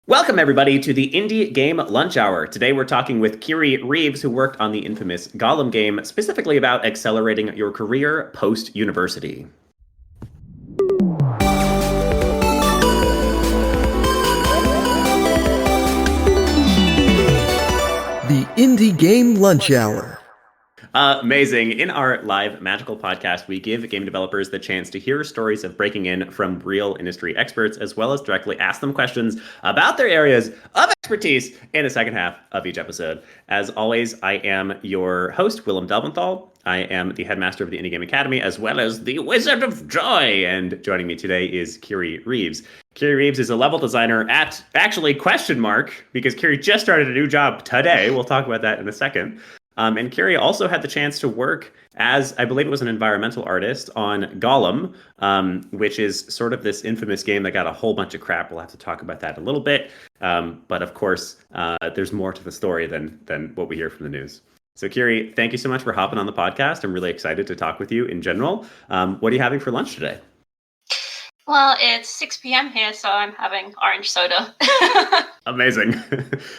Welcome, everybody, to the Indie Game Lunch Hour. Today, we're talking with Kiri Reeves, who worked on the infamous Gollum game, specifically about accelerating your career post-university. The Indie Game Lunch Hour. Amazing. In our live magical podcast, we give game developers the chance to hear stories of breaking in from real industry experts, as well as directly ask them questions about their areas of expertise in the second half of each episode. As always, I am your host, Willem Delventhal. I am the headmaster of the Indie Game Academy, as well as the Wizard of Joy. And joining me today is Kiri Reeves. Kiri Reeves is a level designer at, actually, question mark, because Kiri just started a new job today. We'll talk about that in a second. And Kiri also had the chance to work as, I believe it was an environmental artist, on Gollum, which is sort of this infamous game that got a whole bunch of crap. We'll have to talk about that a little bit. But of course, there's more to the story than what we hear from the news. So Kiri, thank you so much for hopping on the podcast. I'm really excited to talk with you in general. What are you having for lunch today? Well, it's 6 p.m. here, so I'm having orange soda. Amazing.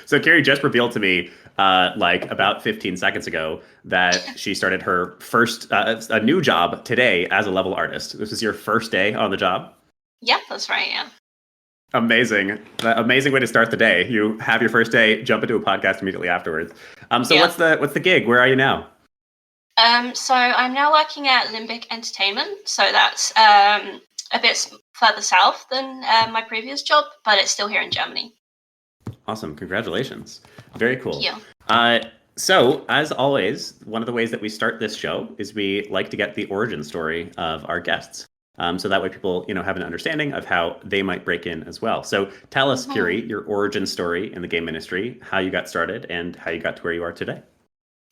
So Kiri just revealed to me, about 15 seconds ago, that she started her first, a new job today as a level artist. This is your first day on the job? Yep, that's right, yeah. Amazing. Amazing way to start the day. You have your first day, jump into a podcast immediately afterwards. Yeah. What's the gig? Where are you now? So I'm now working at Limbic Entertainment, so that's a bit further south than my previous job, but it's still here in Germany. Awesome. Congratulations. Very cool. Yeah. So, as always, one of the ways that we start this show is we like to get the origin story of our guests. So that way people, have an understanding of how they might break in as well. So tell us, Kiri, your origin story in the game industry, how you got started and how you got to where you are today.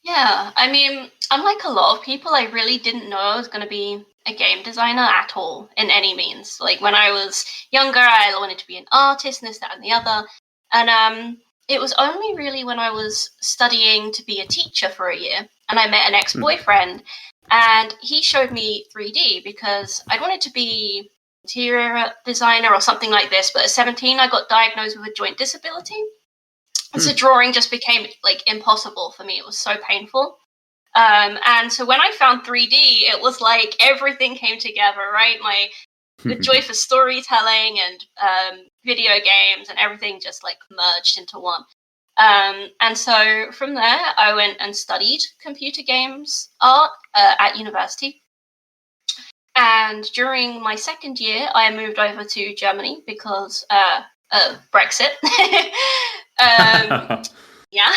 Yeah, I mean, unlike a lot of people, I really didn't know I was going to be a game designer at all, in any means. Like, when I was younger, I wanted to be an artist and this, that, and the other. And it was only really when I was studying to be a teacher for a year, and I met an ex-boyfriend, and he showed me 3D because I'd wanted to be interior designer or something like this, but at 17, I got diagnosed with a joint disability. And so drawing just became impossible for me. It was so painful. And so when I found 3D, it was like everything came together, right? The joy for storytelling and video games and everything just merged into one. And so from there, I went and studied computer games art at university. And during my second year, I moved over to Germany because Brexit. Yeah,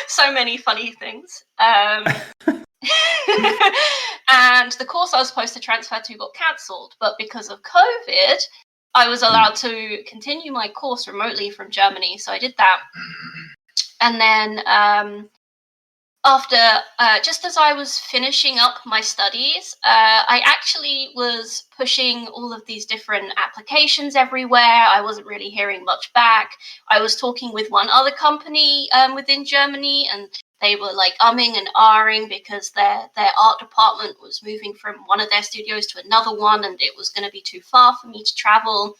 so many funny things. And the course I was supposed to transfer to got cancelled, but because of COVID, I was allowed to continue my course remotely from Germany, so I did that. And then after, just as I was finishing up my studies, I actually was pushing all of these different applications everywhere. I wasn't really hearing much back. I was talking with one other company within Germany, and they were umming and ahhing because their art department was moving from one of their studios to another one, and it was going to be too far for me to travel.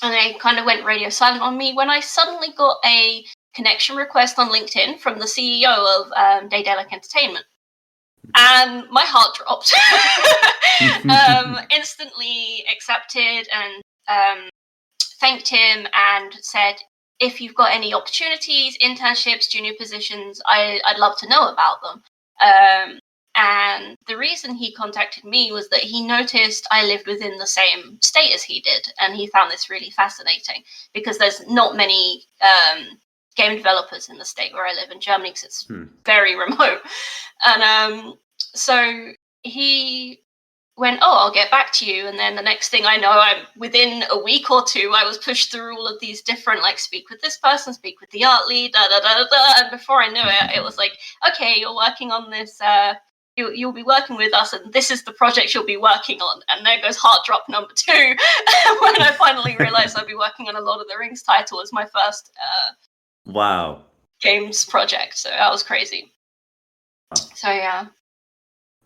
And they kind of went radio silent on me when I suddenly got a connection request on LinkedIn from the CEO of Daedalic Entertainment. And my heart dropped. Instantly accepted and thanked him and said, if you've got any opportunities, internships, junior positions, I'd love to know about them. And the reason he contacted me was that he noticed I lived within the same state as he did. And he found this really fascinating because there's not many game developers in the state where I live in Germany because it's very remote. And so he went, I'll get back to you. And then the next thing I know, within a week or two, I was pushed through all of these different, speak with this person, speak with the art lead, da, da, da, da. And before I knew it, it was okay, you're working on this, you'll be working with us, and this is the project you'll be working on. And there goes heart drop number 2, when I finally realized I'd be working on a Lord of the Rings title as my first wow games project. So that was crazy. Wow. So yeah.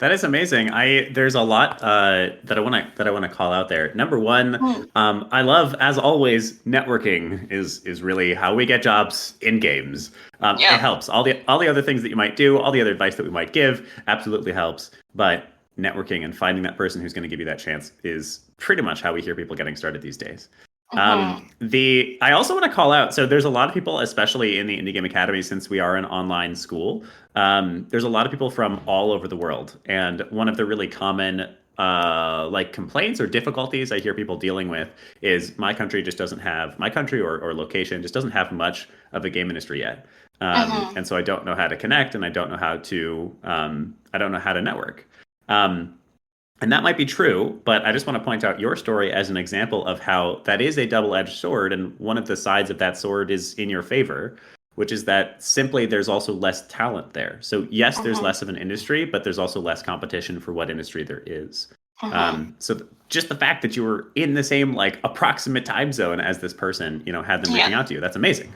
That is amazing. There's a lot that I want to call out there. Number one, Mm, I love, as always, networking is really how we get jobs in games. It yeah. helps. All the other things that you might do, all the other advice that we might give, absolutely helps. But networking and finding that person who's going to give you that chance is pretty much how we hear people getting started these days. Hmm. The I also want to call out. So there's a lot of people, especially in the Indie Game Academy, since we are an online school. There's a lot of people from all over the world, and one of the really common like complaints or difficulties I hear people dealing with is my country or location just doesn't have much of a game industry yet, Hmm. and so I don't know how to connect, and I don't know how to network. Um, and that might be true, but I just want to point out your story as an example of how that is a double-edged sword, and one of the sides of that sword is in your favor, which is that simply there's also less talent there. So yes, there's Hmm. less of an industry, but there's also less competition for what industry there is. Hmm. Just the fact that you were in the same like approximate time zone as this person, had them reaching Yeah. out to you. That's amazing.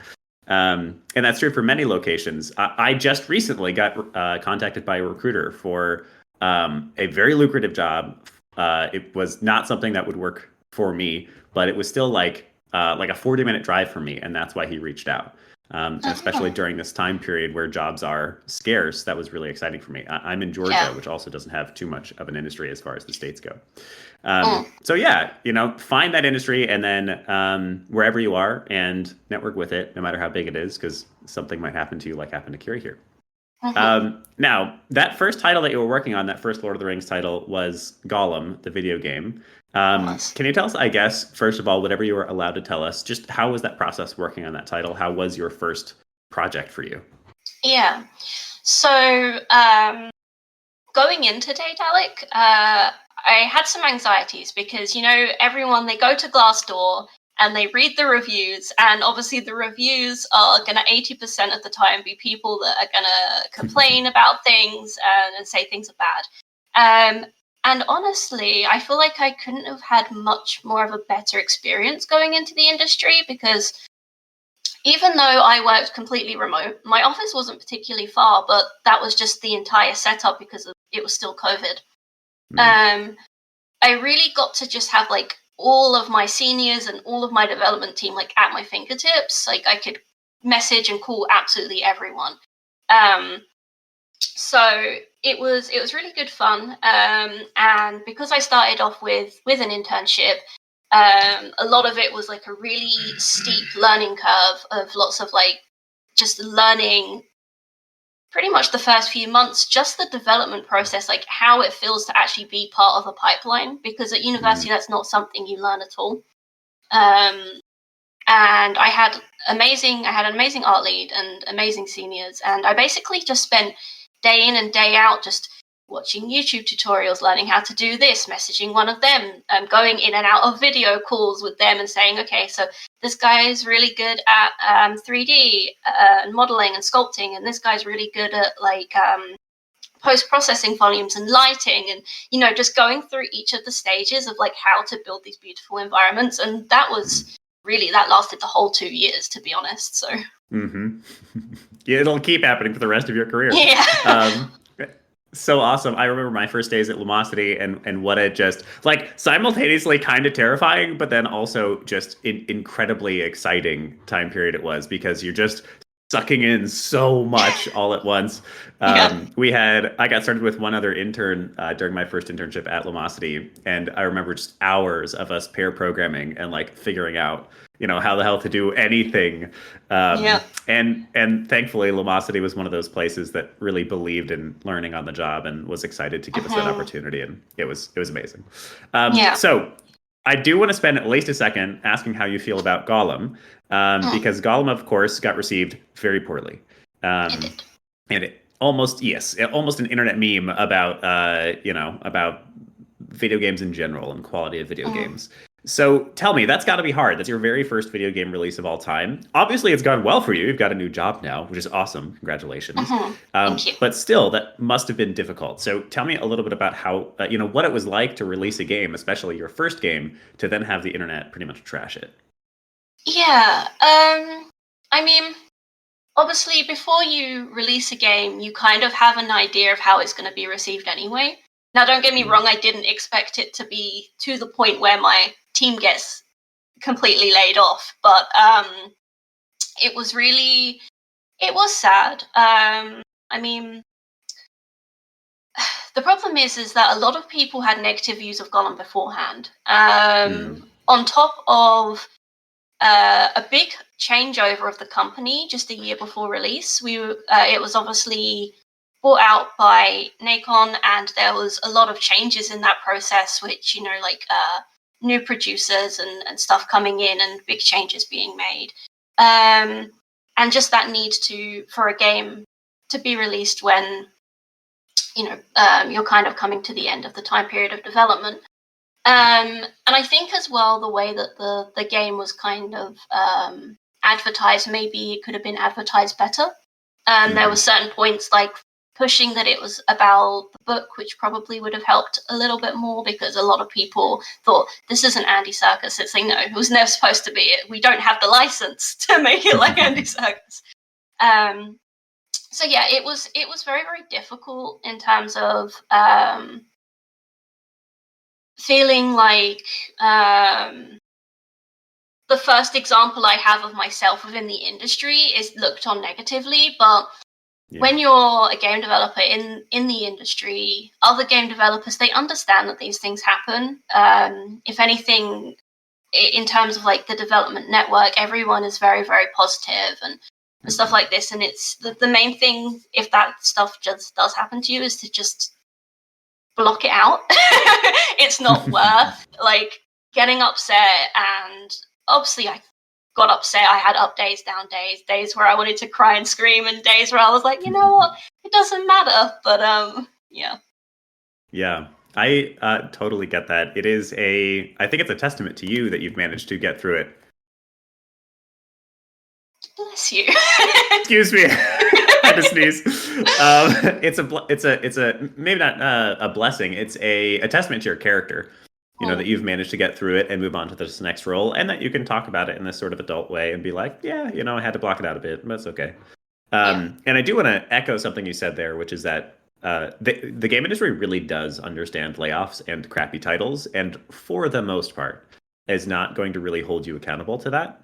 And that's true for many locations. I just recently got contacted by a recruiter for a very lucrative job. It was not something that would work for me, but it was still like a 40-minute drive for me, and that's why he reached out. And especially Hmm. during this time period where jobs are scarce, that was really exciting for me. I'm in Georgia, Yeah. which also doesn't have too much of an industry as far as the states go. Mm. So yeah, find that industry and then wherever you are and network with it, no matter how big it is, because something might happen to you, like happened to Kiri here. Hmm. Now, that first title that you were working on, that first Lord of the Rings title, was Gollum, the video game. Was. Can you tell us, I guess, first of all, whatever you were allowed to tell us, just how was that process working on that title? How was your first project for you? Yeah. So, going into Daedalic, I had some anxieties because, everyone, they go to Glassdoor and they read the reviews, and obviously the reviews are going to 80% of the time be people that are going to complain about things and say things are bad. And honestly, I feel like I couldn't have had much more of a better experience going into the industry because even though I worked completely remote, my office wasn't particularly far, but that was just the entire setup because it was still COVID. Mm, Um, I really got to just have like all of my seniors and all of my development team like at my fingertips. Like I could message and call absolutely everyone. Um, so it was really good fun. And because I started off with an internship, a lot of it was like a really steep learning curve of lots of like just learning pretty much the first few months, just the development process, like how it feels to actually be part of a pipeline, because at mm, university that's not something you learn at all. um, and I had an amazing art lead and amazing seniors, and I basically just spent day in and day out just watching YouTube tutorials, learning how to do this, messaging one of them, going in and out of video calls with them and saying, okay, so this guy is really good at 3D and modeling and sculpting, and this guy's really good at like post-processing volumes and lighting, and just going through each of the stages of like how to build these beautiful environments. And that lasted the whole 2 years, to be honest. So mm-hmm. Yeah, it'll keep happening for the rest of your career. yeah. Um, so awesome. I remember my first days at Lumosity and what it just like simultaneously kind of terrifying, but then also just incredibly exciting time period it was because you're just sucking in so much all at once. Yeah. I got started with one other intern during my first internship at Lumosity, and I remember just hours of us pair programming and like figuring out, how the hell to do anything. Yeah. And thankfully, Lumosity was one of those places that really believed in learning on the job and was excited to give us that Hmm. opportunity, and it was amazing. Yeah. So I do want to spend at least a second asking how you feel about Gollum, Mm. because Gollum, of course, got received very poorly, It um, did. and almost an internet meme about video games in general and quality of video Mm. games. So tell me, that's got to be hard. That's your very first video game release of all time. Obviously, it's gone well for you. You've got a new job now, which is awesome. Congratulations. Hmm. Thank you. But still, that must have been difficult. So tell me a little bit about how, what it was like to release a game, especially your first game, to then have the internet pretty much trash it. Yeah. I mean, obviously, before you release a game, you kind of have an idea of how it's going to be received anyway. Now, don't get me wrong, I didn't expect it to be to the point where my team gets completely laid off, but it was sad. I mean, the problem is that a lot of people had negative views of Gollum beforehand. On top of a big changeover of the company just a year before release, it was obviously bought out by Nacon, and there was a lot of changes in that process, which, you know, like new producers and stuff coming in and big changes being made. And just that need for a game to be released when, you know, you're kind of coming to the end of the time period of development. And I think as well, the way that the game was kind of advertised, maybe it could have been advertised better. There were certain points like pushing that it was about the book, which probably would have helped a little bit more, because a lot of people thought, this isn't Andy Serkis. It's like, no, it was never supposed to be it. We don't have the license to make it like Andy Serkis. So yeah, it was very, very difficult in terms of feeling like the first example I have of myself within the industry is looked on negatively, but when you're a game developer in the industry, other game developers, they understand that these things happen. If anything, in terms of like the development network, everyone is very, very positive and stuff like this. And it's the main thing, if that stuff just does happen to you, is to just block it out. It's not worth like getting upset. And obviously I got upset. I had up days, down days, days where I wanted to cry and scream, and days where I was like, you know what, it doesn't matter. But yeah, I totally get that. I think it's a testament to you that you've managed to get through it. Bless you. Excuse me. I had to sneeze. It's a maybe not a blessing. It's a testament to your character. You know, that you've managed to get through it and move on to this next role, and that you can talk about it in this sort of adult way and be like, yeah, you know, I had to block it out a bit, but it's okay. And I do want to echo something you said there, which is that the game industry really does understand layoffs and crappy titles, and for the most part, is not going to really hold you accountable to that.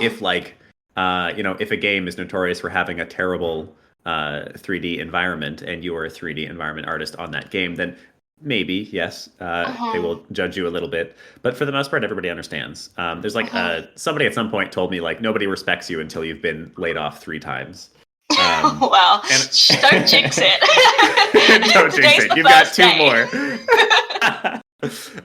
If like, if a game is notorious for having a terrible 3D environment, and you are a 3D environment artist on that game, then maybe, yes, they will judge you a little bit. But for the most part, everybody understands. There's like somebody at some point told me, like, nobody respects you until you've been laid off 3 times. Wow. Don't jinx it. Don't jinx it. You've got 2 more.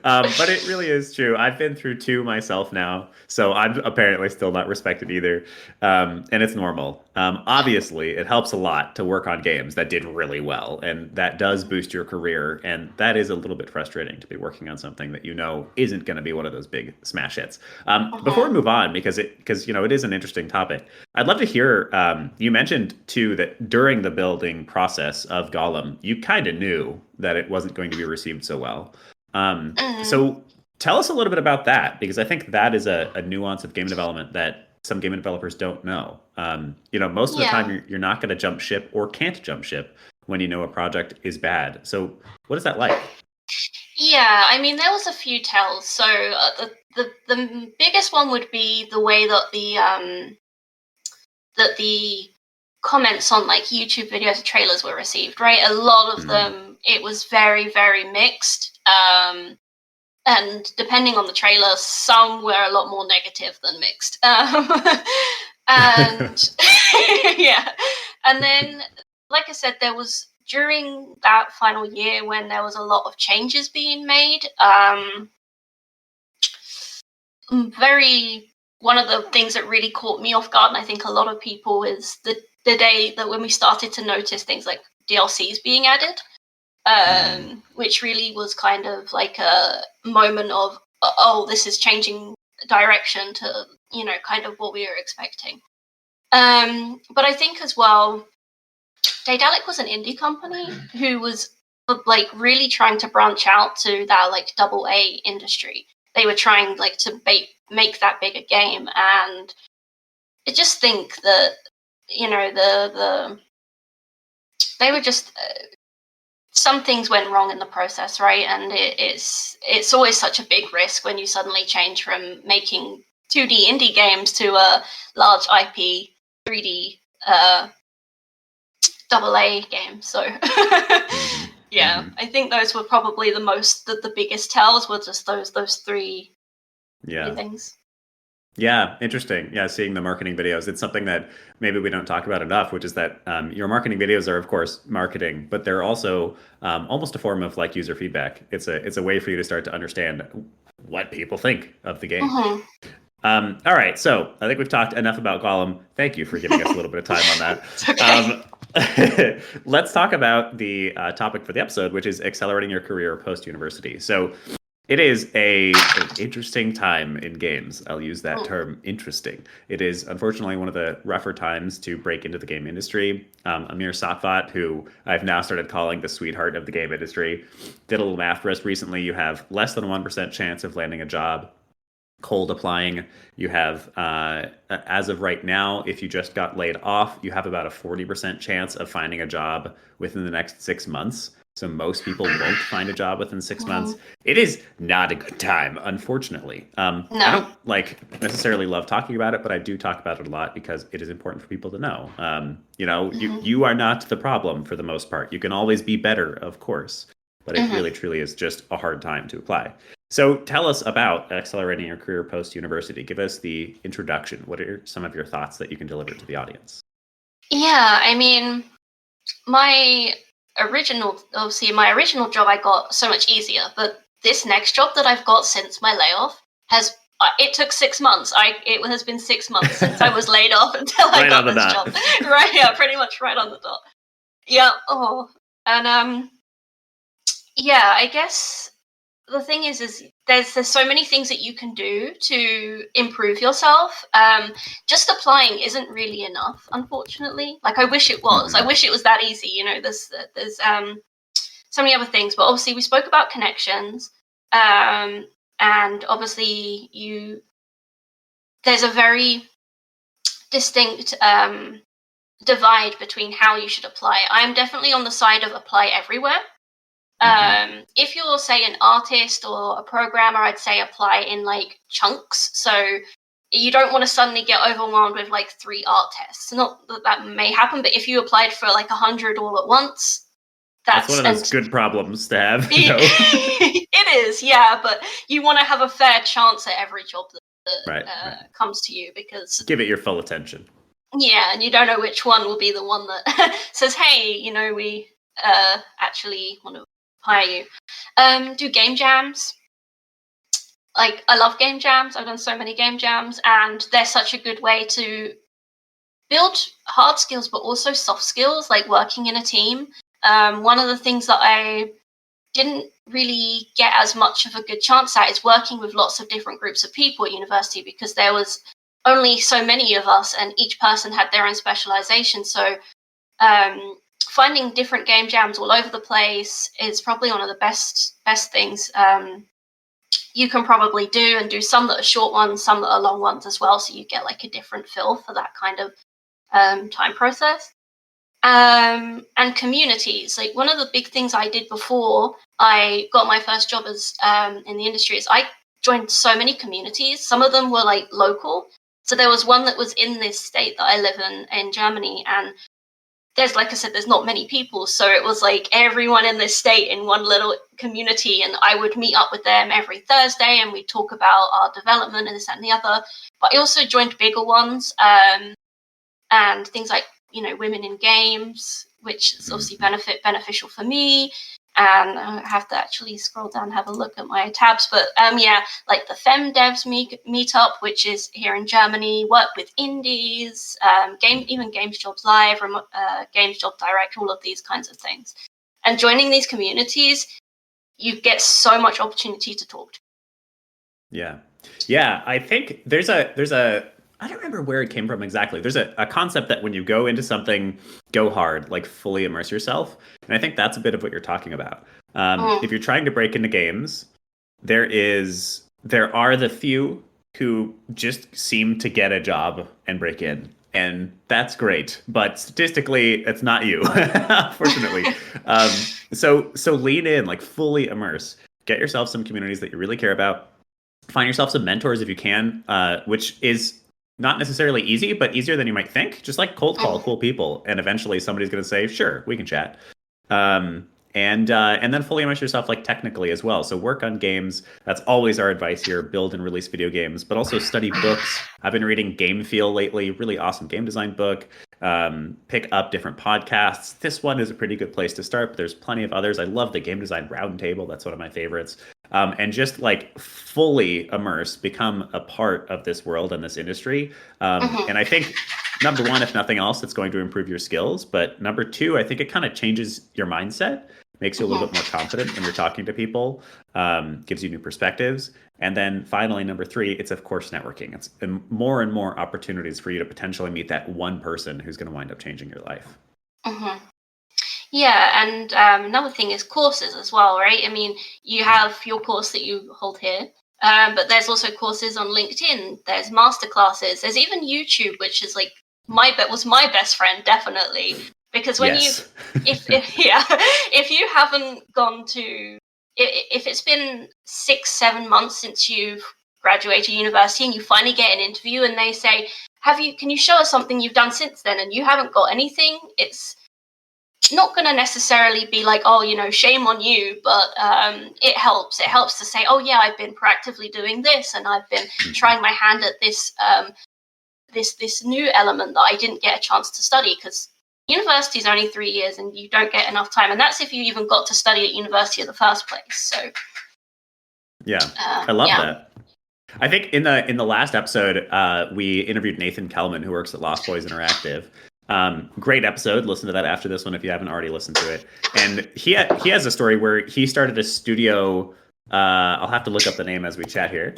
But it really is true. I've been through 2 myself now, so I'm apparently still not respected either. And it's normal. Obviously, it helps a lot to work on games that did really well, and that does boost your career. And that is a little bit frustrating to be working on something that you know isn't going to be one of those big smash hits. Before we move on, because it is an interesting topic, I'd love to hear. You mentioned too that during the building process of Gollum, you kind of knew that it wasn't going to be received so well. So tell us a little bit about that, because I think that is a nuance of game development that some game developers don't know. Most of the time you're not going to jump ship or can't jump ship when you know a project is bad. So what is that like? Yeah, I mean, there was a few tells. So the biggest one would be the way that the comments on like YouTube videos and trailers were received, right? A lot of them, it was very, very mixed. And depending on the trailer, some were a lot more negative than mixed. And yeah. And then, like I said, there was during that final year when there was a lot of changes being made. One of the things that really caught me off guard, and I think a lot of people, is the day that when we started to notice things like DLCs being added. Which really was kind of like a moment of, oh, this is changing direction to, kind of what we were expecting. But I think as well, Daedalic was an indie company who was like really trying to branch out to that like AA industry. They were trying like to make that bigger game, and I just think that, they were just some things went wrong in the process, right? And it's always such a big risk when you suddenly change from making 2D indie games to a large IP 3D double A game. So yeah, I think those were probably the biggest tells were just those three things. Yeah, interesting. Yeah, seeing the marketing videos. It's something that maybe we don't talk about enough, which is that your marketing videos are, of course, marketing, but they're also almost a form of like user feedback. It's a way for you to start to understand what people think of the game. All right, so I think we've talked enough about Gollum. Thank you for giving us a little bit of time on that. Okay. Let's talk about the topic for the episode, which is accelerating your career post-university. So it is an interesting time in games. I'll use that term, interesting. It is unfortunately one of the rougher times to break into the game industry. Amir Satvat, who I've now started calling the sweetheart of the game industry, did a little math for us recently. You have less than 1% chance of landing a job cold applying. You have, as of right now, if you just got laid off, you have about a 40% chance of finding a job within the next 6 months. So most people won't find a job within 6 months. It is not a good time, unfortunately. No. I don't necessarily love talking about it, but I do talk about it a lot because it is important for people to know. You are not the problem for the most part. You can always be better, of course, but it really truly is just a hard time to apply. So tell us about accelerating your career post-university. Give us the introduction. What are some of your thoughts that you can deliver to the audience? Yeah, I mean, my original job I got so much easier, but this next job that I've got since my layoff it took 6 months. It has been 6 months since I was laid off until I got this job. Right, yeah, pretty much right on the dot. Yeah. And yeah, I guess the thing is there's so many things that you can do to improve yourself. Just applying isn't really enough, unfortunately. Like, I wish it was. I wish it was that easy. There's so many other things, but obviously we spoke about connections, and obviously there's a very distinct divide between how you should apply. I'm definitely on the side of apply everywhere. If you're, say, an artist or a programmer, I'd say apply in like chunks. So you don't want to suddenly get overwhelmed with like 3 art tests. Not that may happen, but if you applied for like 100 all at once, that's one of those good problems to have. It is, yeah, but you want to have a fair chance at every job that comes to you, because give it your full attention. Yeah, and you don't know which one will be the one that says, "Hey, we actually want to hire you." Do game jams. Like, I love game jams. I've done so many game jams, and they're such a good way to build hard skills, but also soft skills, like working in a team. One of the things that I didn't really get as much of a good chance at is working with lots of different groups of people at university, because there was only so many of us, and each person had their own specialization. So finding different game jams all over the place is probably one of the best things you can probably do, and do some that are short ones, some that are long ones as well, so you get like a different feel for that kind of time process. And communities. Like, one of the big things I did before I got my first job as in the industry is I joined so many communities. Some of them were like local. So there was one that was in this state that I live in Germany, and there's, like I said, there's not many people. So it was like everyone in this state in one little community, and I would meet up with them every Thursday, and we'd talk about our development and this, that, and the other. But I also joined bigger ones, and things like, women in games, which is obviously beneficial for me. And I have to actually scroll down and have a look at my tabs. But like the Fem Devs meetup, which is here in Germany, work with indies, even Games Jobs Live, Games Job Direct, all of these kinds of things. And joining these communities, you get so much opportunity to talk to. Yeah. I think there's a I don't remember where it came from exactly. There's a concept that when you go into something, go hard, like fully immerse yourself. And I think that's a bit of what you're talking about. If you're trying to break into games, there are the few who just seem to get a job and break in. and that's great. But statistically, it's not you, unfortunately. um, so lean in, like fully immerse. Get yourself some communities that you really care about. Find yourself some mentors if you can, which is not necessarily easy, but easier than you might think. Just like cold call cool people, and eventually somebody's going to say, "Sure, we can chat." Um, and then fully immerse yourself like technically as well. So work on games. That's always our advice here. Build and release video games, but also study books. I've been reading Game Feel lately. Really awesome game design book. Pick up different podcasts. This one is a pretty good place to start, but there's plenty of others. I love the Game Design Roundtable. That's one of my favorites. And just like fully immerse, become a part of this world and this industry. And I think number one, if nothing else, it's going to improve your skills. But number two, I think it kind of changes your mindset, makes you a little bit more confident when you're talking to people, gives you new perspectives. And then finally, number three, it's of course networking. It's more and more opportunities for you to potentially meet that one person who's going to wind up changing your life. Yeah, and another thing is courses as well, right? I mean, you have your course that you hold here, but there's also courses on LinkedIn. There's masterclasses. There's even YouTube, which is like was my best friend, definitely. Because when if you haven't gone to, if it's been 6-7 months since you've graduated university and you finally get an interview and they say, can you show us something you've done since then, and you haven't got anything, it's not going to necessarily be like, oh, shame on you, but it helps to say, oh yeah, I've been proactively doing this, and I've been trying my hand at this this new element that I didn't get a chance to study, because university is only 3 years and you don't get enough time, and that's if you even got to study at university in the first place. So I love that. I think in the last episode, we interviewed Nathan Kellman, who works at Lost Boys Interactive. Great episode. Listen to that after this one if you haven't already listened to it. And he has a story where he started a studio. I'll have to look up the name as we chat here.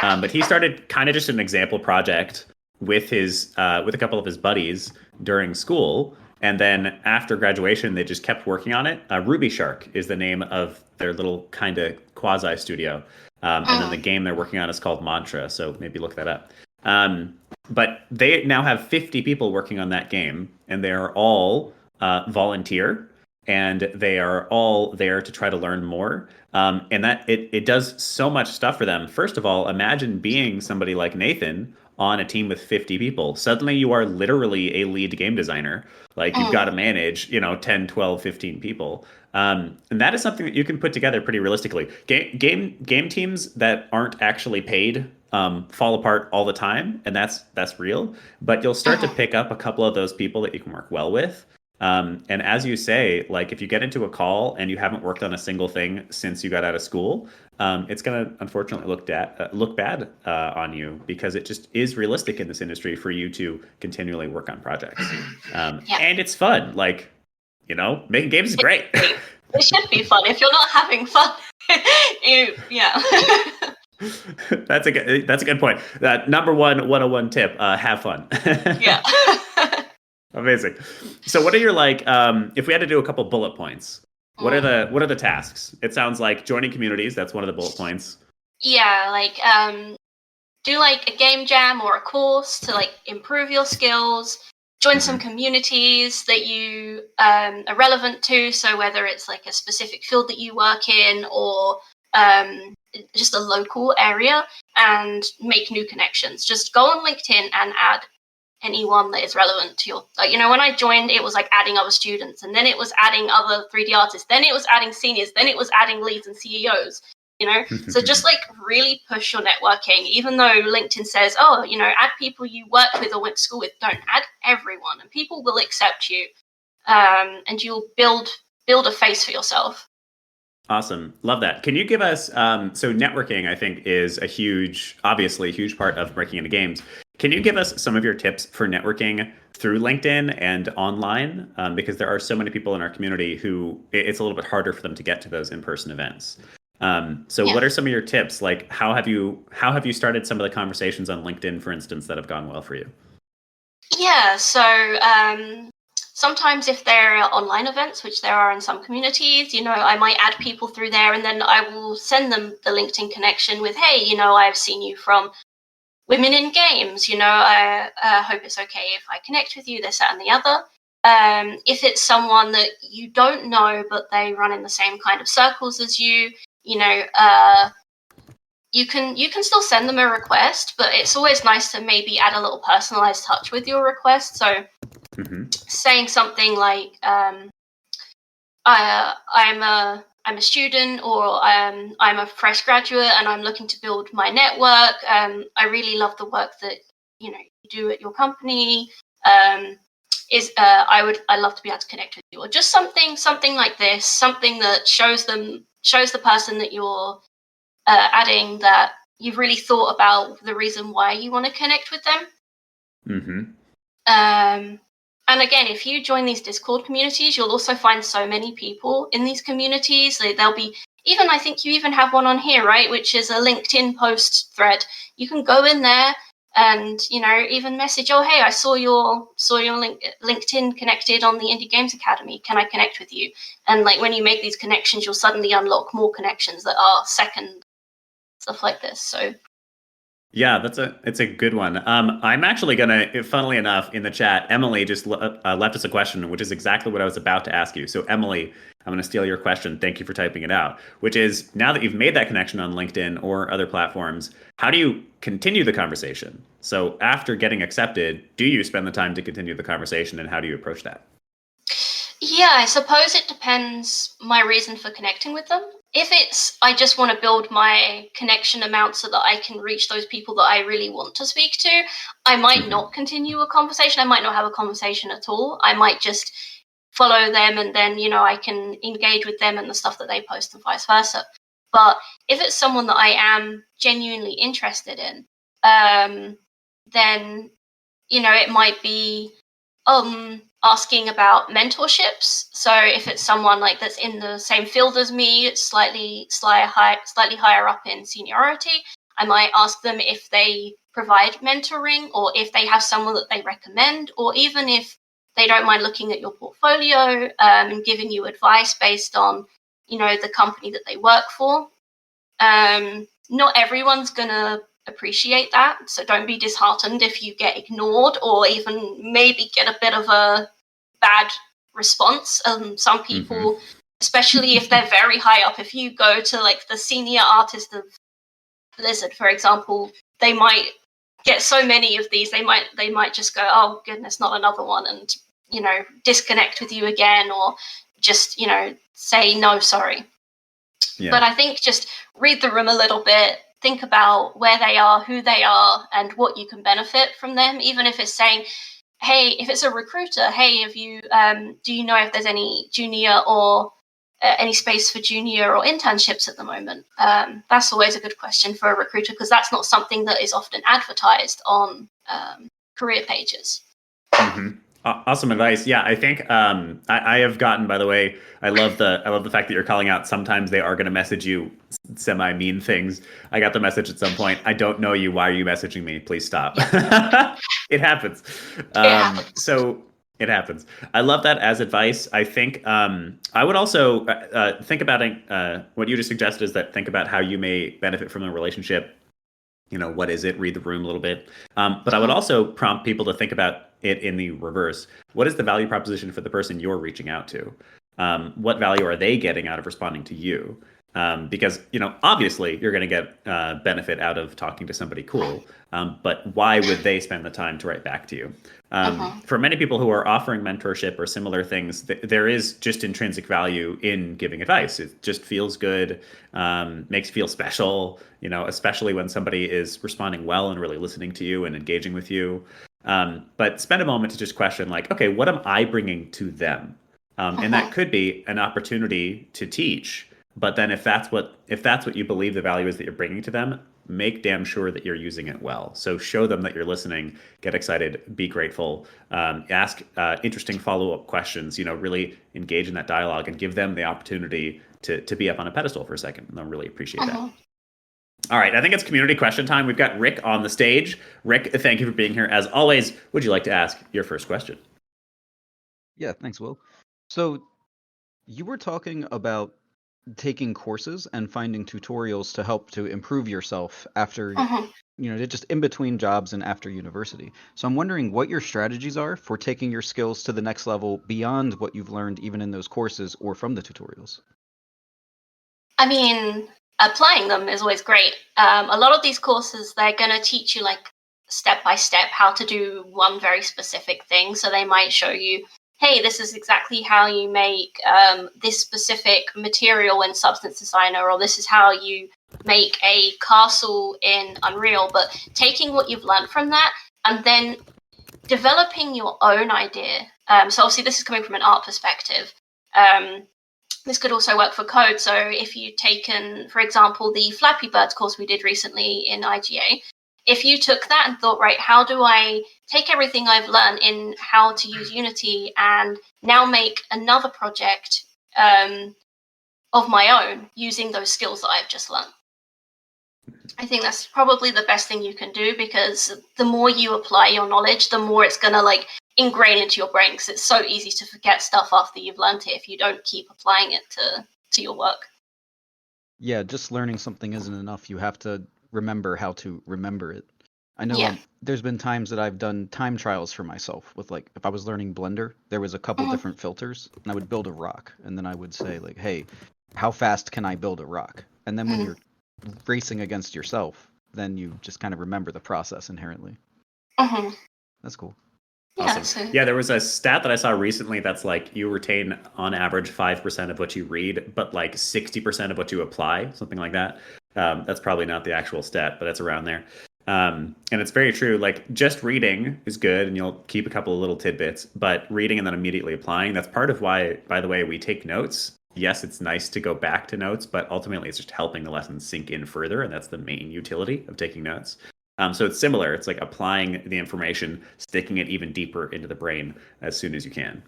But he started kind of just an example project with a couple of his buddies during school. And then after graduation, they just kept working on it. Ruby Shark is the name of their little kind of quasi studio. And then the game they're working on is called Mantra. So maybe look that up. But they now have 50 people working on that game, and they are all volunteer, and they are all there to try to learn more. And that it does so much stuff for them. First of all, imagine being somebody like Nathan on a team with 50 people. Suddenly you are literally a lead game designer. Like you've got to manage, 10, 12, 15 people. And that is something that you can put together pretty realistically. Game teams that aren't actually paid fall apart all the time, and that's real. But you'll start to pick up a couple of those people that you can work well with. And as you say, like if you get into a call and you haven't worked on a single thing since you got out of school, it's going to unfortunately look bad on you, because it just is realistic in this industry for you to continually work on projects. And it's fun. Like, making games is great. It should be fun. If you're not having fun, That's a good point. Number 101 tip: have fun. Yeah. Amazing. So, what are your if we had to do a couple bullet points? What are the tasks? It sounds like joining communities. That's one of the bullet points. Yeah, do like a game jam or a course to improve your skills. Join some communities that you are relevant to. So whether it's a specific field that you work in, or just a local area, and make new connections. Just go on LinkedIn and add anyone that is relevant to your, when I joined, it was adding other students, and then it was adding other 3D artists, then it was adding seniors, then it was adding leads and CEOs, so just really push your networking, even though LinkedIn says, add people you work with or went to school with. Don't add everyone, and people will accept you, and you'll build a face for yourself. Awesome. Love that. Can you give us, so networking, I think, is obviously a huge part of breaking into games. Can you give us some of your tips for networking through LinkedIn and online? Because there are so many people in our community who it's a little bit harder for them to get to those in-person events. What are some of your tips? Like, how have you started some of the conversations on LinkedIn, for instance, that have gone well for you? Yeah. So, sometimes if there are online events, which there are in some communities, I might add people through there, and then I will send them the LinkedIn connection with, hey, I've seen you from women in games, I hope it's okay if I connect with you, this, that, and the other. If it's someone that you don't know, but they run in the same kind of circles as you, you can still send them a request, but it's always nice to maybe add a little personalized touch with your request. So saying something like, I'm a student, or I'm a fresh graduate and I'm looking to build my network. I really love the work that you do at your company. I'd love to be able to connect with you, or just something like this, something that shows the person that you're adding that you've really thought about the reason why you want to connect with them. And again, if you join these Discord communities, you'll also find so many people in these communities. There'll be I think you even have one on here, right? Which is a LinkedIn post thread. You can go in there and, even message, oh, hey, I saw your LinkedIn connected on the Indie Games Academy. Can I connect with you? And when you make these connections, you'll suddenly unlock more connections that are second, stuff like this. So yeah, it's a good one. I'm actually gonna, funnily enough, in the chat, Emily just left us a question, which is exactly what I was about to ask you. So Emily, I'm gonna steal your question. Thank you for typing it out. Which is, now that you've made that connection on LinkedIn or other platforms, how do you continue the conversation? So after getting accepted, do you spend the time to continue the conversation, and how do you approach that? Yeah, I suppose it depends my reason for connecting with them. If it's I just want to build my connection amount so that I can reach those people that I really want to speak to, I might not continue a conversation. I might not have a conversation at all. I might just follow them, and then, I can engage with them and the stuff that they post, and vice versa. But if it's someone that I am genuinely interested in, then, it might be asking about mentorships. So if it's someone that's in the same field as me, it's slightly higher up in seniority, I might ask them if they provide mentoring, or if they have someone that they recommend, or even if they don't mind looking at your portfolio and giving you advice based on the company that they work for. Not everyone's gonna appreciate that, so don't be disheartened if you get ignored, or even maybe get a bit of a bad response. Some people, especially if they're very high up, if you go to the senior artist of Blizzard, for example, they might get so many of these, they might just go, oh goodness, not another one, and disconnect with you again, or just say no, sorry. Yeah. But I think just read the room a little bit, think about where they are, who they are, and what you can benefit from them. Even if it's saying, hey, if it's a recruiter, hey, have you do you know if there's any junior or any space for junior or internships at the moment? That's always a good question for a recruiter, because that's not something that is often advertised on career pages. Awesome advice. Yeah, I think I have gotten, by the way, I love the fact that you're calling out sometimes they are going to message you semi mean things. I got the message at some point, I don't know you, why are you messaging me? Please stop. It happens. So it happens. I love that as advice. I think I would also think about what you just suggested, is that think about how you may benefit from the relationship. What is it? Read the room a little bit. But I would also prompt people to think about it in the reverse. What is the value proposition for the person you're reaching out to? What value are they getting out of responding to you? Because, obviously you're going to get benefit out of talking to somebody cool. But why would they spend the time to write back to you? For many people who are offering mentorship or similar things, there is just intrinsic value in giving advice. It just feels good, makes you feel special, especially when somebody is responding well and really listening to you and engaging with you. But spend a moment to just question, okay, what am I bringing to them? And that could be an opportunity to teach. But then if that's what you believe the value is that you're bringing to them, make damn sure that you're using it well. So show them that you're listening, get excited, be grateful, ask interesting follow-up questions, really engage in that dialogue, and give them the opportunity to be up on a pedestal for a second. And they'll really appreciate that. All right, I think it's community question time. We've got Rick on the stage. Rick, thank you for being here. As always, would you like to ask your first question? Yeah, thanks, Will. So you were talking about taking courses and finding tutorials to help to improve yourself after just in between jobs and after university. So I'm wondering what your strategies are for taking your skills to the next level beyond what you've learned even in those courses or from the tutorials. I mean, applying them is always great. A lot of these courses, they're going to teach you like step by step how to do one very specific thing. So they might show you, hey, this is exactly how you make this specific material in Substance Designer, or this is how you make a castle in Unreal. But taking what you've learned from that and then developing your own idea. So obviously this is coming from an art perspective. This could also work for code. So if you've taken, for example, the Flappy Birds course we did recently in IGA, if you took that and thought, right, how do I take everything I've learned in how to use Unity and now make another project of my own using those skills that I've just learned? I think that's probably the best thing you can do, because the more you apply your knowledge, the more it's going to like ingrain into your brain, because it's so easy to forget stuff after you've learned it if you don't keep applying it to your work. Yeah, just learning something isn't enough. You have to remember how to remember it. I know there's been times that I've done time trials for myself with, like, if I was learning Blender, there was a couple different filters, and I would build a rock, and then I would say, like, hey, how fast can I build a rock? And then when you're racing against yourself, then you just kind of remember the process inherently. That's cool. Awesome. Yeah, there was a stat that I saw recently that's like you retain on average 5% of what you read, but like 60% of what you apply, something like that. That's probably not the actual stat, but it's around there. And it's very true. Like, just reading is good and you'll keep a couple of little tidbits, but reading and then immediately applying, that's part of why, by the way, we take notes. Yes, it's nice to go back to notes, but ultimately it's just helping the lesson sink in further. And that's the main utility of taking notes. So it's similar. It's like applying the information, sticking it even deeper into the brain as soon as you can.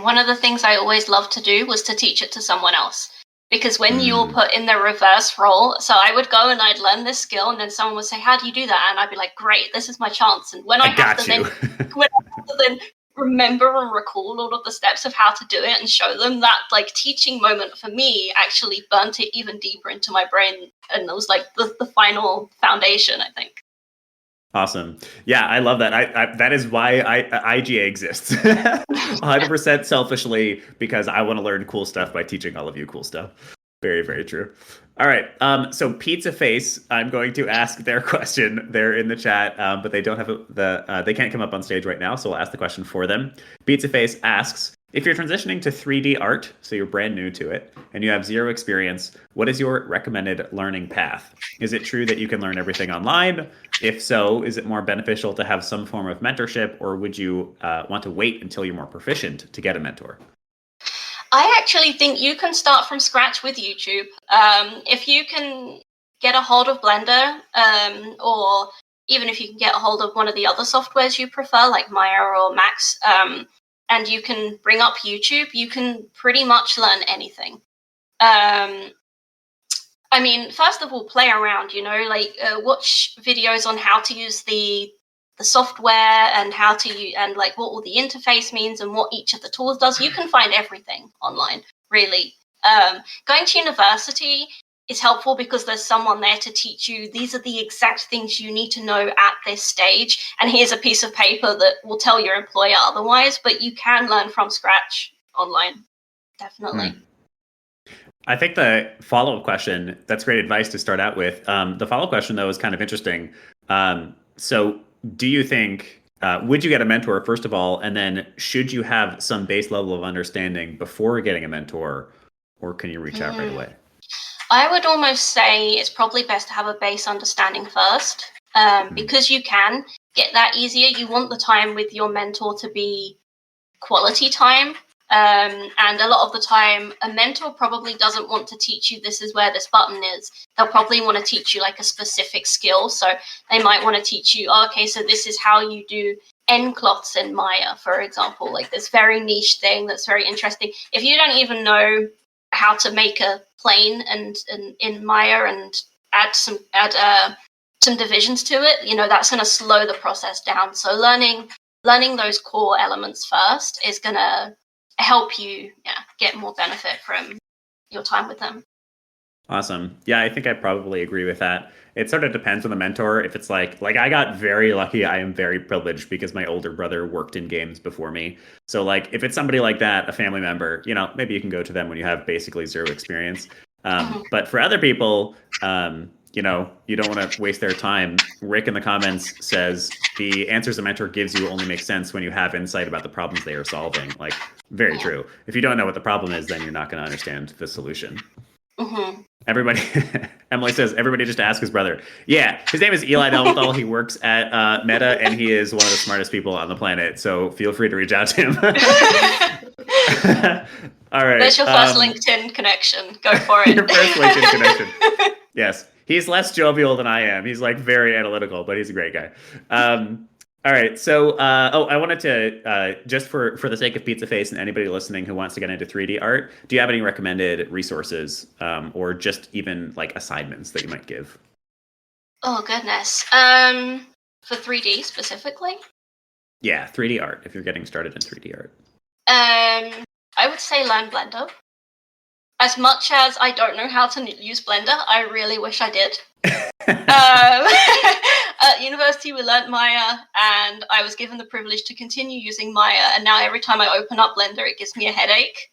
One of the things I always loved to do was to teach it to someone else. Because when you're put in the reverse role, so I would go and I'd learn this skill, and then someone would say, how do you do that? And I'd be like, great, this is my chance. And when I have to then remember and recall all of the steps of how to do it and show them, that like teaching moment for me actually burnt it even deeper into my brain. And it was like the final foundation, I think. Awesome. Yeah, I love that. I that is why IGA exists. 100% selfishly, because I want to learn cool stuff by teaching all of you cool stuff. Very, very true. All right. So Pizza Face, I'm going to ask their question. They're in the chat, but they don't have they can't come up on stage right now, so I'll ask the question for them. Pizza Face asks, if you're transitioning to 3D art, so you're brand new to it, and you have zero experience, what is your recommended learning path? Is it true that you can learn everything online? If so, is it more beneficial to have some form of mentorship, or would you want to wait until you're more proficient to get a mentor? I actually think you can start from scratch with YouTube. If you can get a hold of Blender, or even if you can get a hold of one of the other softwares you prefer, like Maya or Max, and you can bring up YouTube, you can pretty much learn anything. I mean, first of all, play around, like watch videos on how to use the software and how to use, and like what all the interface means and what each of the tools does. You can find everything online, really. Going to university is helpful because there's someone there to teach you, these are the exact things you need to know at this stage, and here's a piece of paper that will tell your employer otherwise, but you can learn from scratch online, definitely. I think the follow-up question, that's great advice to start out with. The follow-up question, though, is kind of interesting. So do you think, would you get a mentor, first of all, and then should you have some base level of understanding before getting a mentor, or can you reach out right away? I would almost say it's probably best to have a base understanding first, because you can get that easier. You want the time with your mentor to be quality time. And a lot of the time, a mentor probably doesn't want to teach you this is where this button is. They'll probably want to teach you like a specific skill. So they might want to teach you, okay, so this is how you do end cloths in Maya, for example, like this very niche thing that's very interesting. If you don't even know how to make a plane and in Maya and add some divisions to it, that's going to slow the process down. So learning those core elements first is going to help you get more benefit from your time with them. Awesome. Yeah, I think I probably agree with that. It sort of depends on the mentor. If it's like I got very lucky, I am very privileged because my older brother worked in games before me. So like if it's somebody like that, a family member, maybe you can go to them when you have basically zero experience. Mhm. But for other people, you don't want to waste their time. Rick in the comments says the answers a mentor gives you only make sense when you have insight about the problems they are solving. Like, very Yeah. true. If you don't know what the problem is, then you're not going to understand the solution. Mhm. Everybody, Emily says, everybody just ask his brother. Yeah, his name is Eli Delmenthal. He works at Meta, and he is one of the smartest people on the planet. So feel free to reach out to him. All right. There's your first LinkedIn connection. Go for it. Your first LinkedIn connection. Yes. He's less jovial than I am. He's like very analytical, but he's a great guy. All right. So, I wanted to, just for the sake of Pizza Face and anybody listening who wants to get into 3D art, do you have any recommended resources, or just even like assignments that you might give? Oh, goodness. For 3D specifically? Yeah, 3D art, if you're getting started in 3D art. I would say learn Blender. As much as I don't know how to use Blender, I really wish I did. At university, we learnt Maya, and I was given the privilege to continue using Maya. And now every time I open up Blender, it gives me a headache.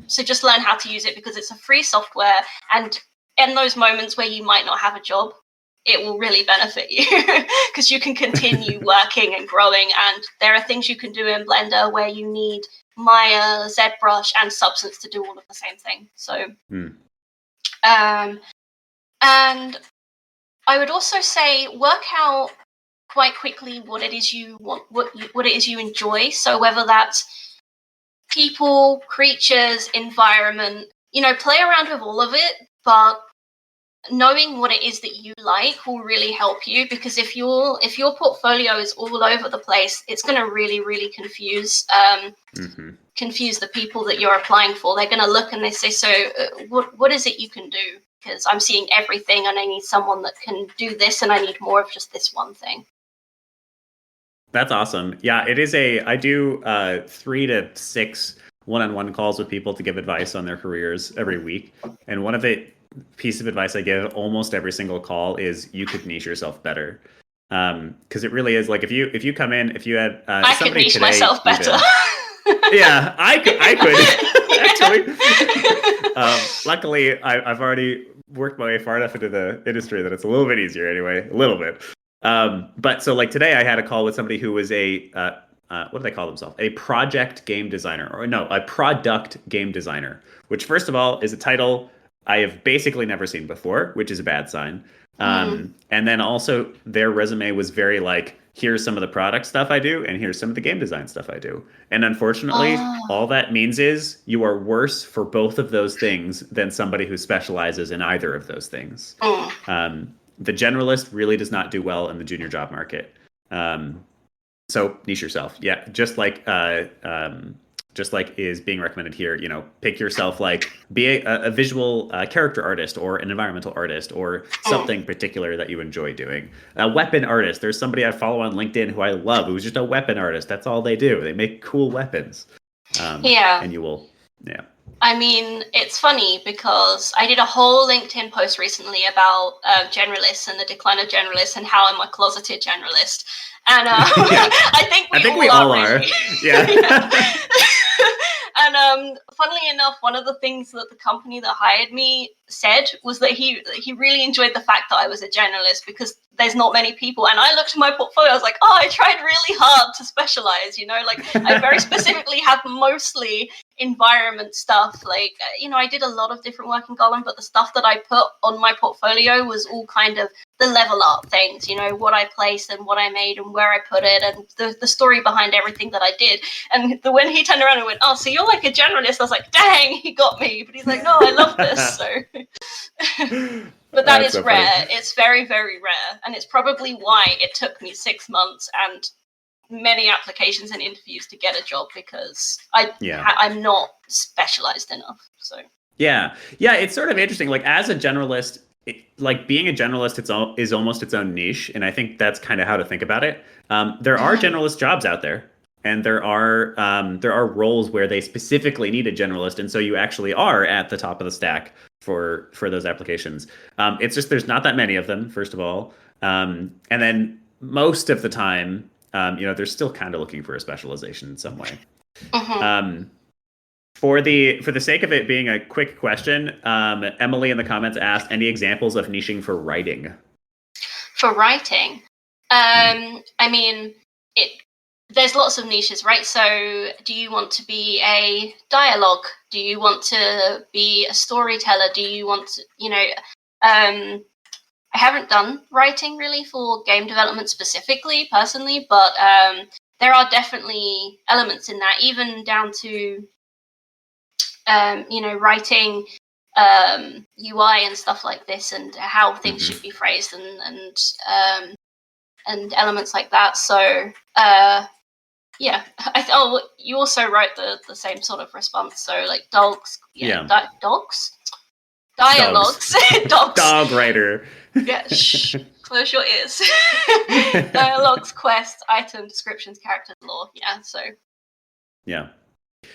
So just learn how to use it because it's a free software. And in those moments where you might not have a job, it will really benefit you because you can continue working and growing. And there are things you can do in Blender where you need Maya, ZBrush, and Substance to do all of the same thing. So, and I would also say work out quite quickly what it is you want, what it is you enjoy. So whether that's people, creatures, environment, play around with all of it, but knowing what it is that you like will really help you, because if your portfolio is all over the place, it's going to really, really confuse the people that you're applying for. They're going to look and they say, so what is it you can do? Because I'm seeing everything and I need someone that can do this and I need more of just this one thing. That's awesome. Yeah, I do 3 to 6 one-on-one calls with people to give advice on their careers every week. And one of the piece of advice I give almost every single call is you could niche yourself better. Because it really is like if you come in, if you had I could niche today, myself better. Yeah, I could actually. Luckily, I've already worked my way far enough into the industry that it's a little bit easier anyway, a little bit. But so like today I had a call with somebody who was what do they call themselves? A project game designer, or no, a product game designer, which first of all is a title I have basically never seen before, which is a bad sign. And then also their resume was very like, here's some of the product stuff I do, and here's some of the game design stuff I do. And unfortunately, all that means is you are worse for both of those things than somebody who specializes in either of those things. The generalist really does not do well in the junior job market. So niche yourself. Yeah, just like is being recommended here, pick yourself, like be a visual character artist or an environmental artist or something particular that you enjoy doing. A weapon artist. There's somebody I follow on LinkedIn who I love who's just a weapon artist. That's all they do. They make cool weapons. And you will, yeah. I mean, it's funny because I did a whole LinkedIn post recently about generalists and the decline of generalists and how I'm a closeted generalist. And I think we all are. Yeah. And funnily enough, one of the things that the company that hired me said was that he really enjoyed the fact that I was a generalist because there's not many people. And I looked at my portfolio, I was like, I tried really hard to specialize, like I very specifically have mostly environment stuff. Like, I did a lot of different work in Gollum, but the stuff that I put on my portfolio was all kind of the level up things, what I placed and what I made and where I put it and the story behind everything that I did. And when he turned around and went, so you're like a generalist, I was like, dang, he got me. But he's like, no, I love this. So, but that is so rare. Funny. It's very, very rare. And it's probably why it took me 6 months and many applications and interviews to get a job, because I'm not specialized enough. So yeah, it's sort of interesting. Like as a generalist, like being a generalist, is almost its own niche, and I think that's kind of how to think about it. There are generalist jobs out there, and there are roles where they specifically need a generalist, and so you actually are at the top of the stack. for those applications. It's just there's not that many of them, first of all, and then most of the time, they're still kind of looking for a specialization in some way. For the sake of it being a quick question, Emily in the comments asked, any examples of niching for writing? For writing, I mean, there's lots of niches, right? So do you want to be a dialogue? Do you want to be a storyteller? Do you want to, I haven't done writing really for game development specifically, personally, but there are definitely elements in that, even down to, writing UI and stuff like this, and how things should be phrased, and elements like that. So, yeah. You also wrote the same sort of response. So, like dogs, dogs, dialogues, dogs, dog writer. Yeah, close your ears. Dialogues, quests, item descriptions, characters, lore. Yeah. So.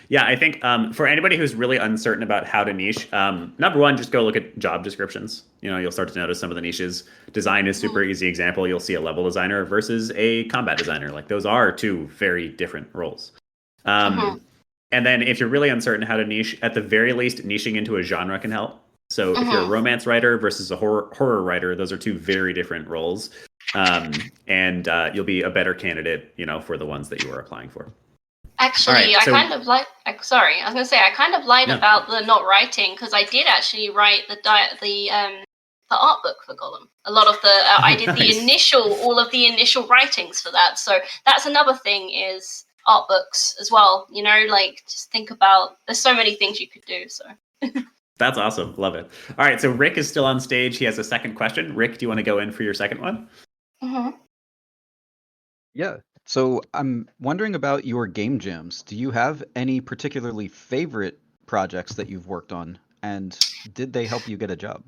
Yeah, I think for anybody who's really uncertain about how to niche, number one, just go look at job descriptions. You'll start to notice some of the niches. Design is super easy example. You'll see a level designer versus a combat designer. Like those are two very different roles. And then if you're really uncertain how to niche, at the very least, niching into a genre can help. So if you're a romance writer versus a horror writer, those are two very different roles. And you'll be a better candidate, for the ones that you are applying for. Actually, I kind of lied about the not writing, because I did actually write the art book for Gollum. A lot of I did all of the initial writings for that. So that's another thing is art books as well. Just think about, there's so many things you could do. So that's awesome. Love it. All right. So Rick is still on stage. He has a second question. Rick, do you want to go in for your second one? Yeah. So I'm wondering about your game jams. Do you have any particularly favorite projects that you've worked on, and did they help you get a job?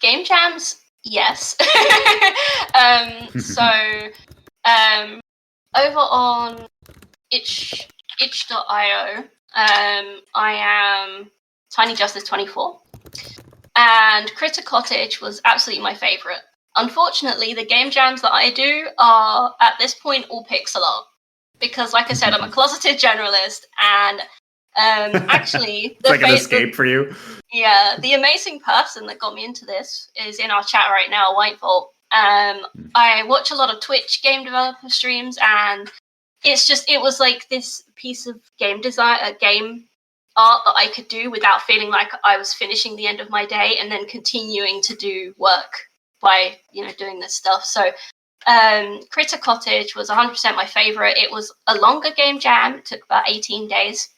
Game jams, yes. Over on itch.io, I am Tiny Justice 24, and Critter Cottage was absolutely my favorite. Unfortunately, the game jams that I do are, at this point, all pixel art. Because, like I said, I'm a closeted generalist, and actually... It's like an escape for you. Yeah, the amazing person that got me into this is in our chat right now, Whitevault. I watch a lot of Twitch game developer streams, and it was like this piece of game design, game art that I could do without feeling like I was finishing the end of my day and then continuing to do work by doing this stuff. So Critter Cottage was 100% my favorite. It was a longer game jam. It took about 18 days,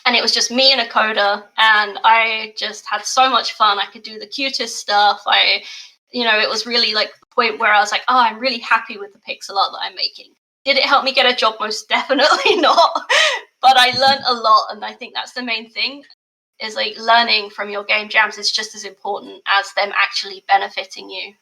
and it was just me and a coder, and I just had so much fun. I could do the cutest stuff. It was really like the point where I was like, oh, I'm really happy with the pixel art that I'm making. Did it help me get a job? Most definitely not, but I learned a lot, and I think that's the main thing. Is like learning from your game jams is just as important as them actually benefiting you.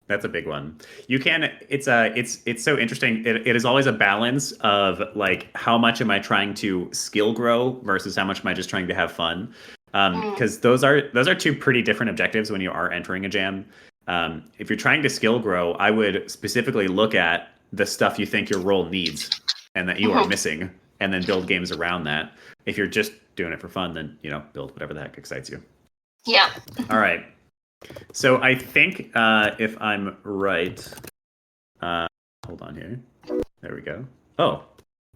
That's a big one. It's so interesting. It is always a balance of like, how much am I trying to skill grow versus how much am I just trying to have fun? Because those are two pretty different objectives when you are entering a jam. If you're trying to skill grow, I would specifically look at the stuff you think your role needs and that you are missing, and then build games around that. If you're just doing it for fun, then, build whatever the heck excites you. Yeah. All right. So I think if I'm right, hold on here. There we go. Oh,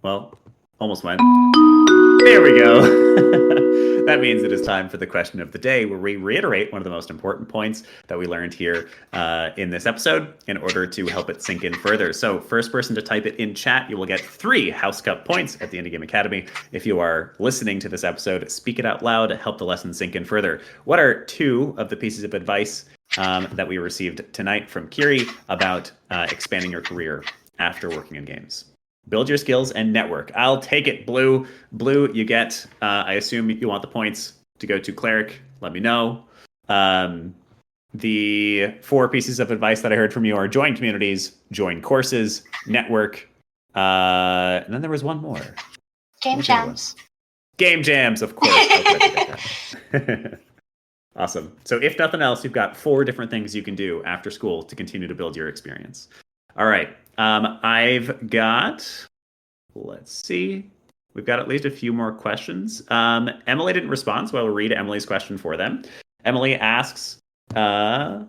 well, almost went. There we go. That means it is time for the question of the day, where we reiterate one of the most important points that we learned here in this episode in order to help it sink in further. So first person to type it in chat, you will get 3 House Cup points at the Indie Game Academy. If you are listening to this episode, speak it out loud, help the lesson sink in further. What are 2 of the pieces of advice that we received tonight from Kiri about expanding your career after working in games? Build your skills and network. I'll take it, Blue. Blue, you get, I assume you want the points to go to Cleric. Let me know. The 4 pieces of advice that I heard from you are join communities, join courses, network, and then there was one more. Game jams. Game jams, of course. How could I forget that? Awesome. So if nothing else, you've got 4 different things you can do after school to continue to build your experience. All right. I've got, let's see. We've got at least a few more questions. Emily didn't respond, so I will read Emily's question for them. Emily asks, where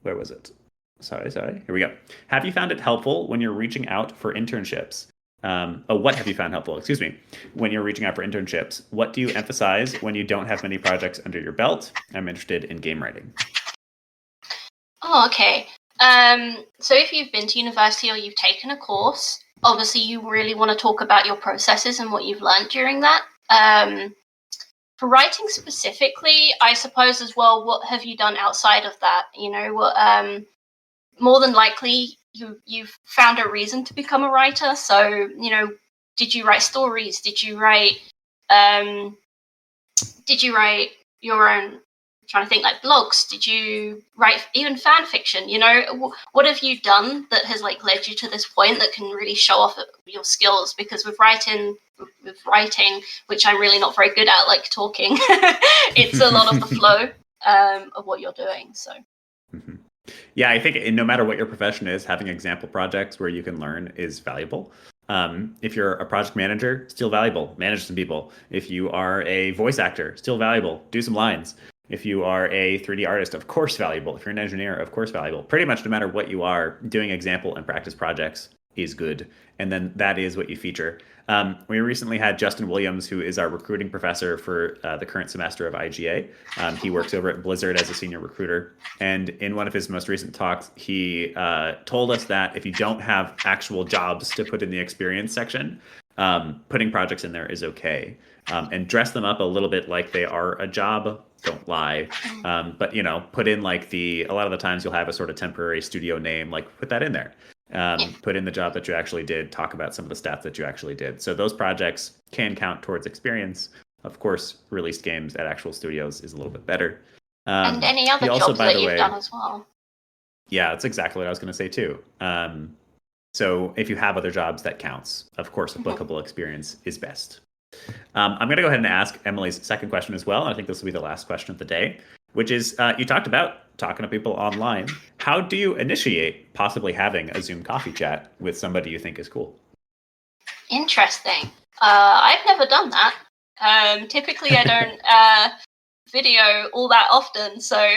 was it? Sorry. Here we go. Have you found it helpful when you're reaching out for internships? What have you found helpful? Excuse me. When you're reaching out for internships, what do you emphasize when you don't have many projects under your belt? I'm interested in game writing. Oh, okay. So if you've been to university or you've taken a course, obviously you really want to talk about your processes and what you've learned during that. For writing specifically, I suppose as well, what have you done outside of that? You know, what, more than likely you've found a reason to become a writer. So, you know, did you write stories? Did you write your own, I'm trying to think, like blogs? Did you write even fan fiction? You know, what have you done that has like led you to this point that can really show off your skills? Because with writing, which I'm really not very good at, like talking, it's a lot of the flow of what you're doing. So. Mm-hmm. Yeah, I think no matter what your profession is, having example projects where you can learn is valuable. If you're a project manager, still valuable. Manage some people. If you are a voice actor, still valuable. Do some lines. If you are a 3D artist, of course valuable. If you're an engineer, of course valuable. Pretty much no matter what you are, doing example and practice projects is good. And then that is what you feature. We recently had Justin Williams, who is our recruiting professor for the current semester of IGA. He works over at Blizzard as a senior recruiter. And in one of his most recent talks, he told us that if you don't have actual jobs to put in the experience section, putting projects in there is okay. And dress them up a little bit like they are a job. Don't lie. But, you know, put in like a lot of the times you'll have a sort of temporary studio name, like put that in there. Put in the job that you actually did, talk about some of the stats that you actually did. So those projects can count towards experience. Of course, released games at actual studios is a little bit better. And any other jobs that you've done as well. Yeah, that's exactly what I was going to say too. So if you have other jobs, that counts. Of course, applicable experience is best. I'm going to go ahead and ask Emily's second question as well. And I think this will be the last question of the day, which is you talked about talking to people online. How do you initiate possibly having a Zoom coffee chat with somebody you think is cool? Interesting. I've never done that. Typically, I don't video all that often. So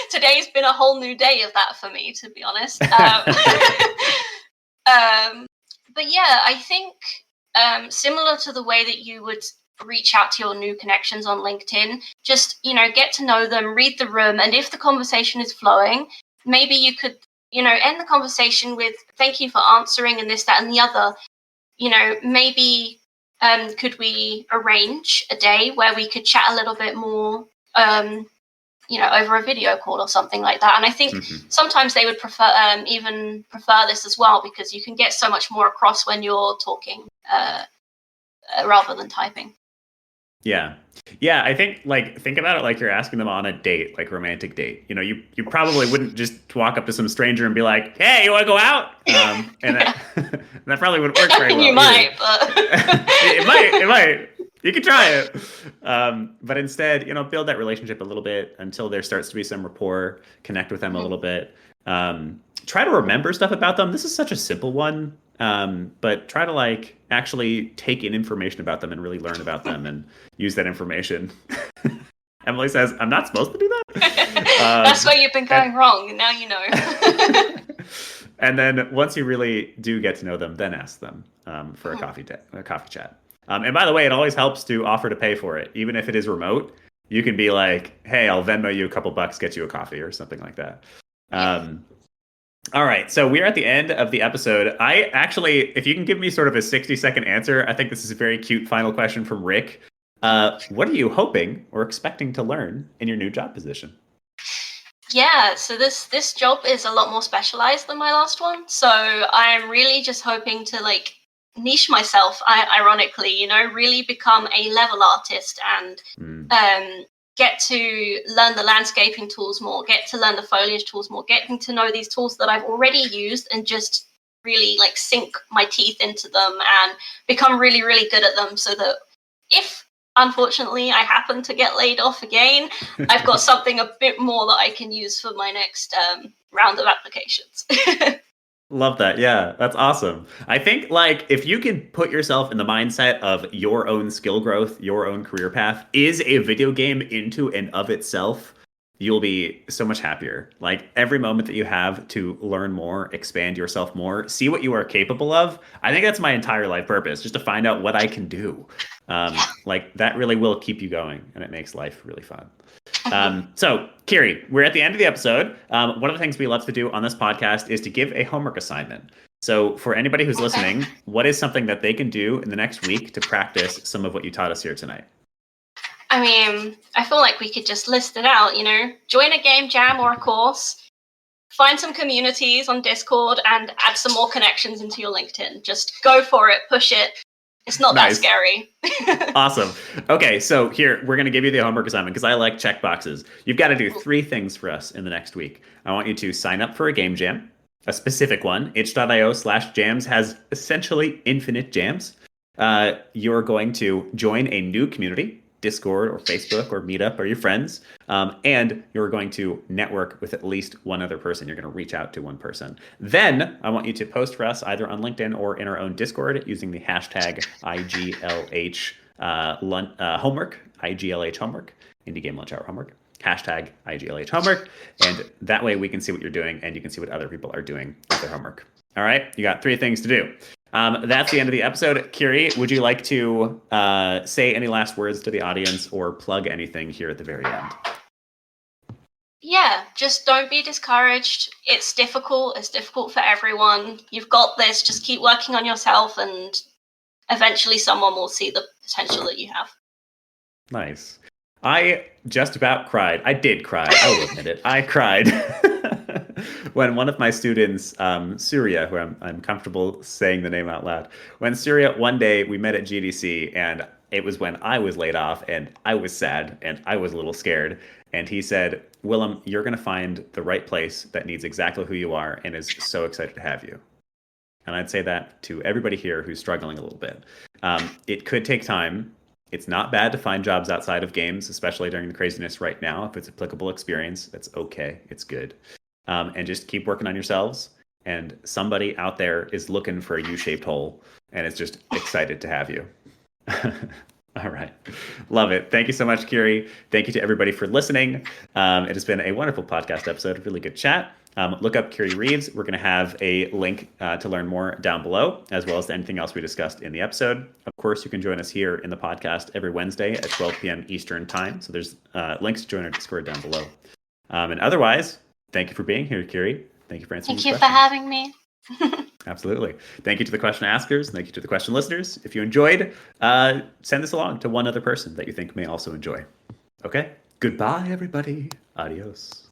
today's been a whole new day of that for me, to be honest. But yeah, I think similar to the way that you would reach out to your new connections on LinkedIn, just, you know, get to know them, read the room. And if the conversation is flowing, maybe you could, you know, end the conversation with, thank you for answering and this, that, and the other. You know, maybe could we arrange a day where we could chat a little bit more, you know, over a video call or something like that. And I think sometimes they would prefer this as well, because you can get so much more across when you're talking rather than typing. Yeah. I think think about it like you're asking them on a date, like romantic date. You know, you probably wouldn't just walk up to some stranger and be like, "Hey, you want to go out?" And that probably wouldn't work very well. You might, but it might. You could try it. But instead, you know, build that relationship a little bit until there starts to be some rapport. Connect with them a little bit. Try to remember stuff about them. This is such a simple one. But try to actually take in information about them and really learn about them and use that information. Emily says, I'm not supposed to do that. That's where you've been going wrong. And now you know. And then once you really do get to know them, then ask them for a coffee chat. And by the way, it always helps to offer to pay for it. Even if it is remote, you can be like, hey, I'll Venmo you a couple bucks, get you a coffee or something like that. All right, so we're at the end of the episode. I actually, if you can give me sort of a 60-second answer, I think this is a very cute final question from Rick. What are you hoping or expecting to learn in your new job position? Yeah, so this job is a lot more specialized than my last one. So I'm really just hoping to niche myself, ironically, you know, really become a level artist and get to learn the landscaping tools more, get to learn the foliage tools more, getting to know these tools that I've already used and just really sink my teeth into them and become really, really good at them so that if unfortunately I happen to get laid off again, I've got something a bit more that I can use for my next round of applications. Love that. Yeah, that's awesome. I think like if you can put yourself in the mindset of your own skill growth, your own career path is a video game into and of itself, you'll be so much happier. Like every moment that you have to learn more, expand yourself more, see what you are capable of. I think that's my entire life purpose, just to find out what I can do. Like that really will keep you going, and it makes life really fun. So, Kiri, we're at the end of the episode. One of the things we love to do on this podcast is to give a homework assignment. So, for anybody who's listening, what is something that they can do in the next week to practice some of what you taught us here tonight? I mean, I feel like we could just list it out, join a game jam or a course, find some communities on Discord, and add some more connections into your LinkedIn. Just go for it, push it. It's not that scary. Awesome. Okay, so here, we're going to give you the homework assignment because I like check boxes. You've got to do 3 things for us in the next week. I want you to sign up for a game jam, a specific one. itch.io/jams has essentially infinite jams. You're going to join a new community, Discord or Facebook or Meetup or your friends, and you're going to network with at least one other person. You're going to reach out to one person. Then I want you to post for us either on LinkedIn or in our own Discord using the hashtag IGLH homework, IGLH homework, Indie Game Lunch Hour homework, hashtag IGLH homework, and that way we can see what you're doing and you can see what other people are doing with their homework. All right, you got 3 things to do. That's the end of the episode. Kiri, would you like to say any last words to the audience or plug anything here at the very end? Yeah, just don't be discouraged. It's difficult. It's difficult for everyone. You've got this. Just keep working on yourself, and eventually someone will see the potential that you have. Nice. I just about cried. I did cry. I will admit it. I cried. When one of my students, Surya, who I'm comfortable saying the name out loud, when Surya, one day we met at GDC, and it was when I was laid off, and I was sad, and I was a little scared. And he said, Willem, you're going to find the right place that needs exactly who you are and is so excited to have you. And I'd say that to everybody here who's struggling a little bit. It could take time. It's not bad to find jobs outside of games, especially during the craziness right now. If it's applicable experience, that's okay. It's good. And just keep working on yourselves. And somebody out there is looking for a U-shaped hole and is just excited to have you. All right. Love it. Thank you so much, Kiri. Thank you to everybody for listening. It has been a wonderful podcast episode, a really good chat. Look up Kiri Reeves. We're going to have a link to learn more down below, as well as anything else we discussed in the episode. Of course, you can join us here in the podcast every Wednesday at 12 p.m. Eastern time. So there's links to join our Discord down below. And otherwise, thank you for being here, Kiri. Thank you for answering Thank you questions. for having me. Absolutely. Thank you to the question askers. Thank you to the question listeners. If you enjoyed, send this along to one other person that you think may also enjoy. Okay. Goodbye, everybody. Adios.